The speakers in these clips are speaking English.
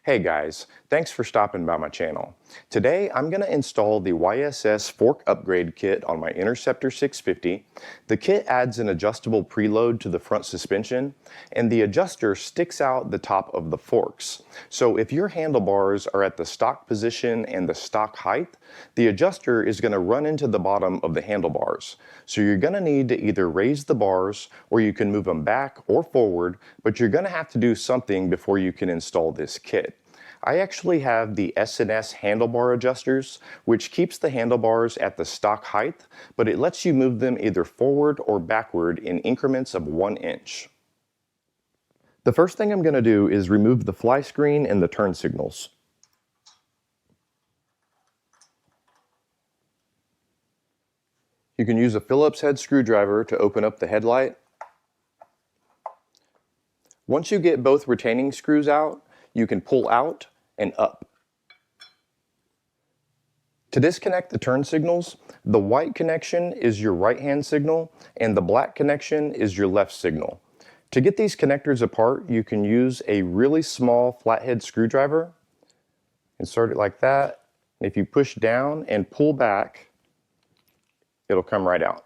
Hey guys, thanks for stopping by my channel. Today I'm going to install the YSS Fork Upgrade Kit on my Interceptor 650. The kit adds an adjustable preload to the front suspension, and the adjuster sticks out the top of the forks. So if your handlebars are at the stock position and the stock height, the adjuster is going to run into the bottom of the handlebars. So you're going to need to either raise the bars or you can move them back or forward, but you're going to have to do something before you can install this kit. I actually have the S&S handlebar adjusters, which keeps the handlebars at the stock height, but it lets you move them either forward or backward in increments of 1 inch. The first thing I'm going to do is remove the fly screen and the turn signals. You can use a Phillips head screwdriver to open up the headlight. Once you get both retaining screws out, you can pull out and up. To disconnect the turn signals, the white connection is your right-hand signal and the black connection is your left signal. To get these connectors apart, you can use a really small flathead screwdriver. Insert it like that. If you push down and pull back, it'll come right out.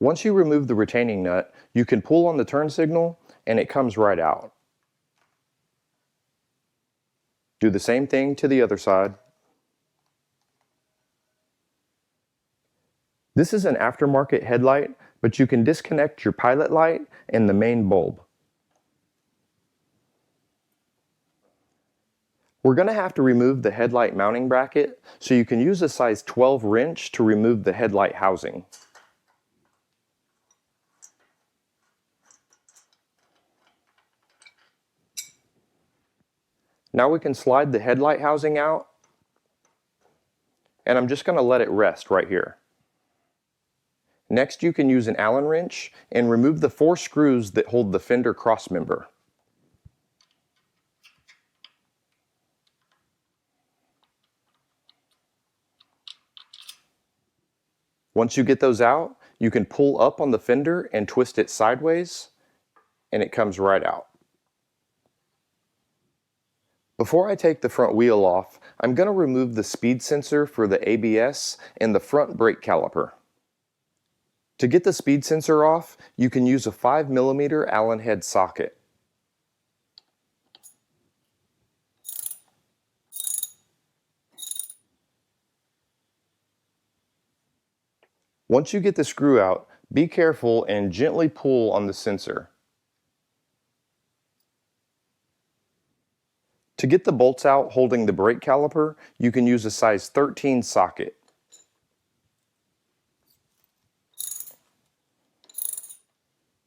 Once you remove the retaining nut, you can pull on the turn signal and it comes right out. Do the same thing to the other side. This is an aftermarket headlight, but you can disconnect your pilot light and the main bulb. We're going to have to remove the headlight mounting bracket, so you can use a size 12 wrench to remove the headlight housing. Now we can slide the headlight housing out, and I'm just going to let it rest right here. Next, you can use an Allen wrench and remove the 4 screws that hold the fender cross member. Once you get those out, you can pull up on the fender and twist it sideways, and it comes right out. Before I take the front wheel off, I'm going to remove the speed sensor for the ABS and the front brake caliper. To get the speed sensor off, you can use a 5mm Allen head socket. Once you get the screw out, be careful and gently pull on the sensor. To get the bolts out holding the brake caliper, you can use a size 13 socket.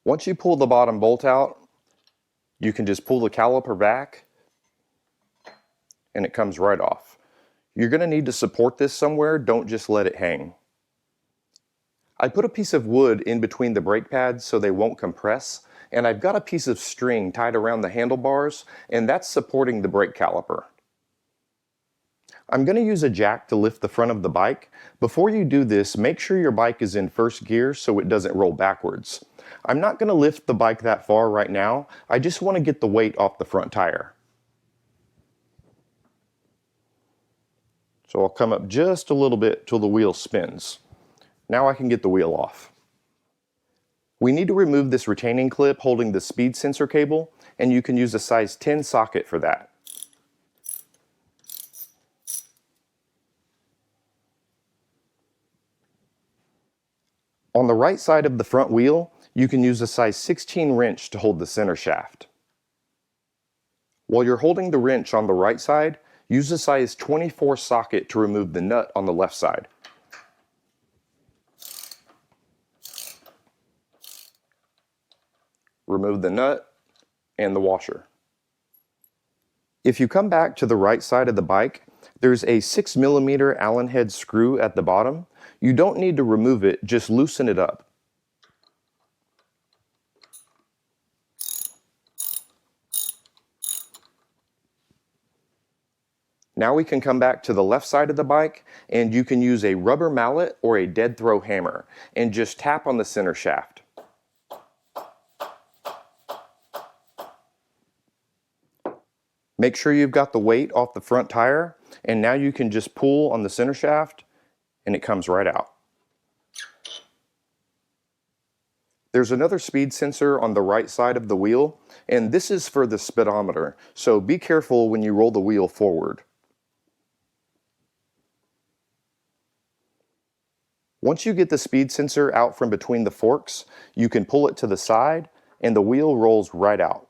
Once you pull the bottom bolt out, you can just pull the caliper back and it comes right off. You're going to need to support this somewhere, don't just let it hang. I put a piece of wood in between the brake pads so they won't compress, and I've got a piece of string tied around the handlebars, and that's supporting the brake caliper. I'm going to use a jack to lift the front of the bike. Before you do this, make sure your bike is in first gear so it doesn't roll backwards. I'm not going to lift the bike that far right now, I just want to get the weight off the front tire. So I'll come up just a little bit till the wheel spins. Now I can get the wheel off. We need to remove this retaining clip holding the speed sensor cable, and you can use a size 10 socket for that. On the right side of the front wheel, you can use a size 16 wrench to hold the center shaft. While you're holding the wrench on the right side, use a size 24 socket to remove the nut on the left side. Remove the nut and the washer. If you come back to the right side of the bike, there's a 6mm Allen head screw at the bottom. You don't need to remove it, just loosen it up. Now we can come back to the left side of the bike, and you can use a rubber mallet or a dead throw hammer and just tap on the center shaft. Make sure you've got the weight off the front tire, and now you can just pull on the center shaft and it comes right out. There's another speed sensor on the right side of the wheel, and this is for the speedometer, so be careful when you roll the wheel forward. Once you get the speed sensor out from between the forks, you can pull it to the side and the wheel rolls right out.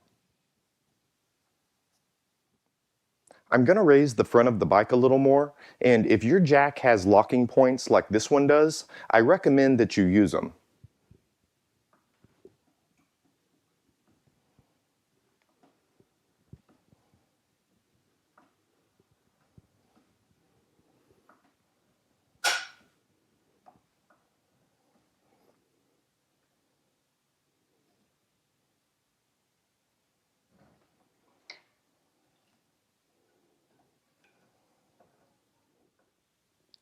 I'm going to raise the front of the bike a little more, and if your jack has locking points like this one does, I recommend that you use them.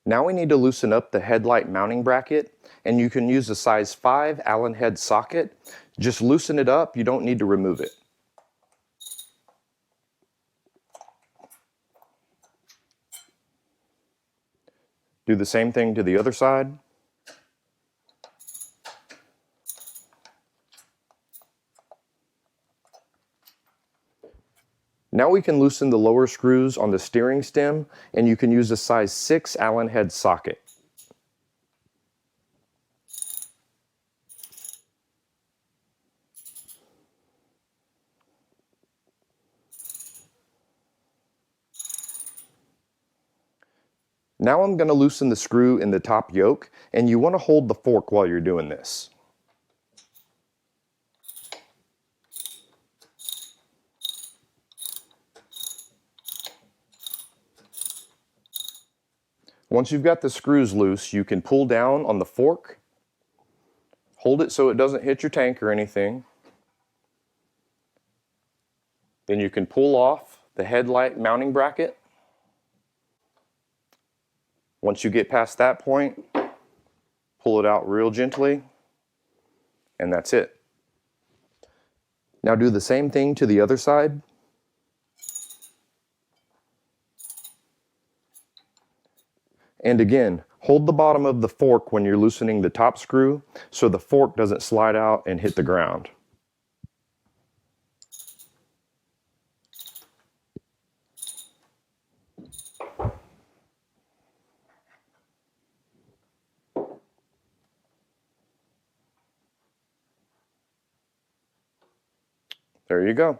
Now we need to loosen up the headlight mounting bracket, and you can use a size 5 Allen head socket. Just loosen it up, you don't need to remove it. Do the same thing to the other side. Now we can loosen the lower screws on the steering stem, and you can use a size 6 Allen head socket. Now I'm going to loosen the screw in the top yoke, and you want to hold the fork while you're doing this. Once you've got the screws loose, you can pull down on the fork, hold it so it doesn't hit your tank or anything. Then you can pull off the headlight mounting bracket. Once you get past that point, pull it out real gently, and that's it. Now do the same thing to the other side. And again, hold the bottom of the fork when you're loosening the top screw so the fork doesn't slide out and hit the ground. There you go.